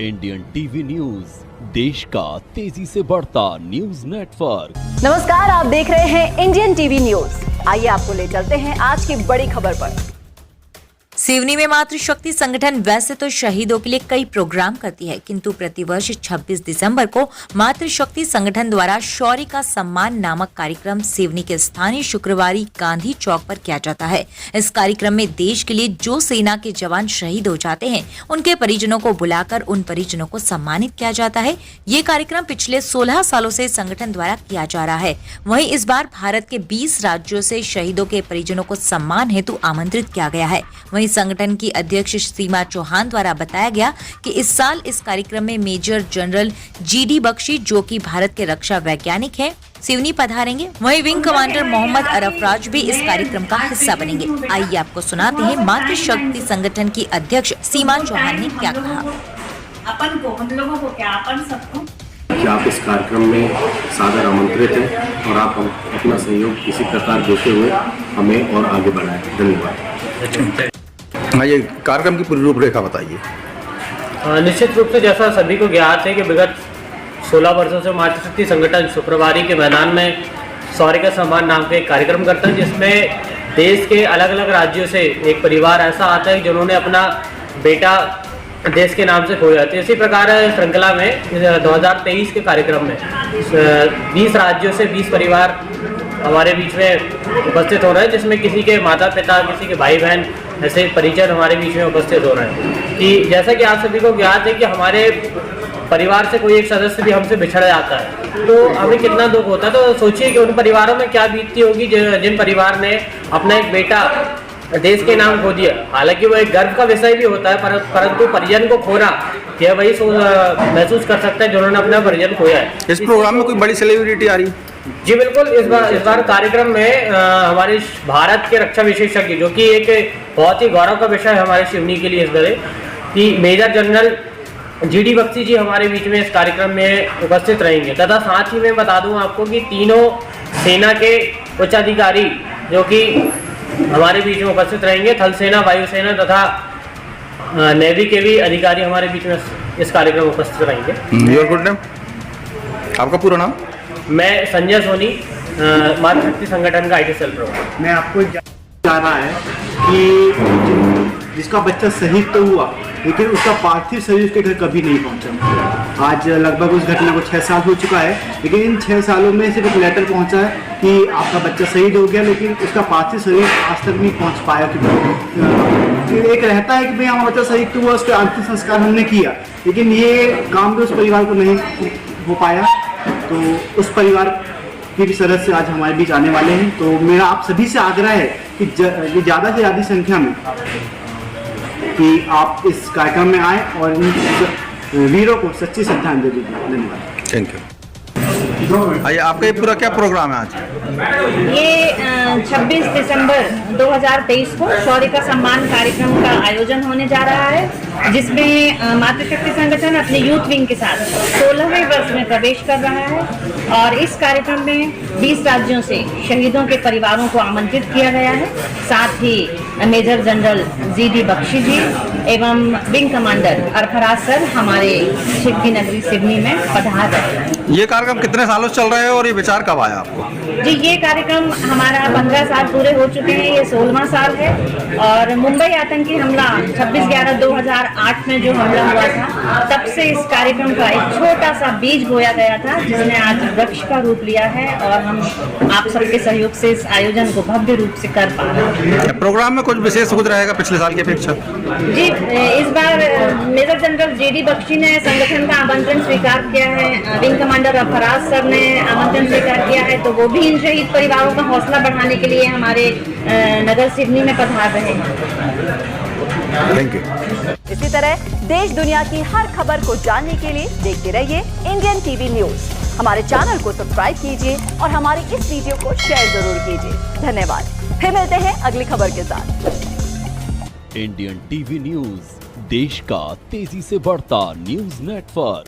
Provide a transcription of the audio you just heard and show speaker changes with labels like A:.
A: Indian TV news, देश का तेजी से बढ़ता न्यूज नेटवर्क।
B: नमस्कार, आप देख रहे हैं इंडियन टीवी न्यूज। आइए आपको ले चलते हैं आज की बड़ी खबर पर।
C: सिवनी में मातृशक्ति संगठन वैसे तो शहीदों के लिए कई प्रोग्राम करती है, किंतु प्रतिवर्ष 26 दिसंबर को मातृशक्ति संगठन द्वारा शौर्य का सम्मान नामक कार्यक्रम सिवनी के स्थानीय शुक्रवारी गांधी चौक पर किया जाता है। इस कार्यक्रम में देश के लिए जो सेना के जवान शहीद हो जाते हैं, उनके परिजनों को बुलाकर उन परिजनों को सम्मानित किया जाता है। ये कार्यक्रम पिछले 16 सालों से संगठन द्वारा किया जा रहा है। वहीं इस बार भारत के 20 राज्यों से शहीदों के परिजनों को सम्मान हेतु आमंत्रित किया गया है। वहीं संगठन की अध्यक्ष सीमा चौहान द्वारा बताया गया कि इस साल इस कार्यक्रम में मेजर जनरल जीडी बख्शी, जो कि भारत के रक्षा वैज्ञानिक हैं, सिवनी पधारेंगे। वहीं विंग कमांडर मोहम्मद अरफराज भी इस कार्यक्रम का हिस्सा बनेंगे। आइए आपको सुनाते हैं मातृशक्ति संगठन की अध्यक्ष सीमा चौहान ने क्या कहा।
D: अपन को, हम लोगों को क्या, अपन सबको
E: कि आप इस कार्यक्रम में सादर आमंत्रित हैं और आप अपना सहयोग इसी प्रकार देते हुए हमें और आगे बढ़ाएं। धन्यवाद।
F: हाँ, ये कार्यक्रम की पूरी रूपरेखा बताइए।
G: निश्चित रूप से जैसा सभी को ज्ञात है कि विगत 16 वर्षों से मातृशक्ति संगठन शुक्रवारी के मैदान में शौर्य का सम्मान नाम का एक कार्यक्रम करता है, जिसमें देश के अलग अलग राज्यों से एक परिवार ऐसा आता है जिन्होंने अपना बेटा देश के नाम से खोया। तो इसी प्रकार श्रृंखला में 2023 के कार्यक्रम में 20 राज्यों से 20 परिवार हमारे बीच में उपस्थित हो रहे हैं, जिसमें किसी के माता पिता, किसी के भाई बहन, ऐसे परिजन हमारे बीच में उपस्थित हो रहे हैं। कि जैसा कि आप सभी को ज्ञात है कि हमारे परिवार से कोई एक सदस्य भी हमसे बिछड़ जाता है तो हमें कितना दुख होता है। तो सोचिए कि उन परिवारों में क्या बीतती होगी जिन परिवार ने अपना एक बेटा देश के नाम खो दिया। हालांकि वो एक गर्व का विषय भी होता है, परंतु परिजन को खोना यह वही महसूस कर सकता है जिन्होंने अपना परिजन खोया है।
F: इस प्रोग्राम में कोई बड़ी सेलिब्रिटी आ रही है?
G: जी बिल्कुल, इस बार कार्यक्रम में हमारे भारत के रक्षा विशेषज्ञ, जो कि एक बहुत ही गौरव का विषय है हमारे सिवनी के लिए, इस तरह कि मेजर जनरल जीडी बख्शी जी हमारे बीच में इस कार्यक्रम में उपस्थित रहेंगे। तथा साथ ही मैं बता दूं आपको कि तीनों सेना के उच्च अधिकारी जो कि हमारे बीच में उपस्थित रहेंगे, थल सेना, वायुसेना तथा नेवी के भी अधिकारी हमारे बीच में इस कार्यक्रम में उपस्थित रहेंगे।
F: Your good name? आपका पूरा नाम?
G: मैं संजय सोनी, मातृशक्ति संगठन का IT सेल प्रमुख।
H: मैं आपको चाह रहा है कि जिसका बच्चा शहीद तो हुआ, लेकिन उसका पार्थिव शरीर उसके घर कभी नहीं पहुंचा। आज लगभग उस घटना को 6 साल हो चुका है, लेकिन इन 6 सालों में सिर्फ एक लेटर पहुंचा है कि आपका बच्चा शहीद हो गया, लेकिन उसका पार्थिव शरीर आज तक नहीं पहुंच पाया। एक रहता है कि भाई हमारा बच्चा शहीद तो हुआ, उसका अंतिम संस्कार हमने किया, लेकिन ये काम भी उस परिवार को नहीं हो पाया। तो उस परिवार के भी सदस्य आज हमारे बीच आने वाले हैं। तो मेरा आप सभी से आग्रह है कि ज़्यादा से ज़्यादा संख्या में कि आप इस कार्यक्रम में आए और इन वीरों को सच्ची श्रद्धांजलि दीजिए। धन्यवाद।
F: Thank you. आइए, आपका ये पूरा क्या प्रोग्राम है आज?
D: ये 26 दिसंबर 2023 को शौर्य का सम्मान कार्यक्रम का आयोजन होने जा रहा है, जिसमें मातृशक्ति संगठन अपने यूथ विंग के साथ 16वें वर्ष में प्रवेश कर रहा है। और इस कार्यक्रम में 20 राज्यों से शहीदों के परिवारों को आमंत्रित किया गया है। साथ ही मेजर जनरल जीडी बख्शी जी एवं विंग कमांडर अरफराज सर हमारे शिवकी नगरी सिवनी में पधार रहे हैं।
F: ये कार्यक्रम कितने सालों से चल रहा है और ये विचार कब आया आपको?
D: जी, ये कार्यक्रम हमारा 15 साल पूरे हो चुके हैं, ये 16वां साल है। और मुंबई आतंकी हमला 26/11/2008 में जो हमला हुआ था, तब से इस कार्यक्रम का एक छोटा सा बीज बोया गया था, जिसने आज वृक्ष का रूप लिया है और हम आप सबके सहयोग से इस आयोजन को भव्य रूप से कर पा रहे हैं।
F: प्रोग्राम में कुछ विशेष कुछ रहेगा पिछले साल की अपेक्षा?
D: जी, इस बार मेजर जनरल जीडी बख्शी ने संगठन का आमंत्रण स्वीकार किया है, विंग कमांडर अरफराज सर ने आमंत्रण स्वीकार किया है, तो वो भी इन शहीद परिवारों का हौसला बढ़ाने के लिए हमारे नगर सिवनी में पधार रहे हैं।
F: Thank you.
B: इसी तरह देश दुनिया की हर खबर को जानने के लिए देखते रहिए इंडियन टीवी न्यूज। हमारे चैनल को सब्सक्राइब कीजिए और हमारे इस वीडियो को शेयर जरूर कीजिए। धन्यवाद। फिर मिलते हैं अगली खबर के साथ।
A: इंडियन टीवी न्यूज, देश का तेजी से बढ़ता न्यूज नेटवर्क।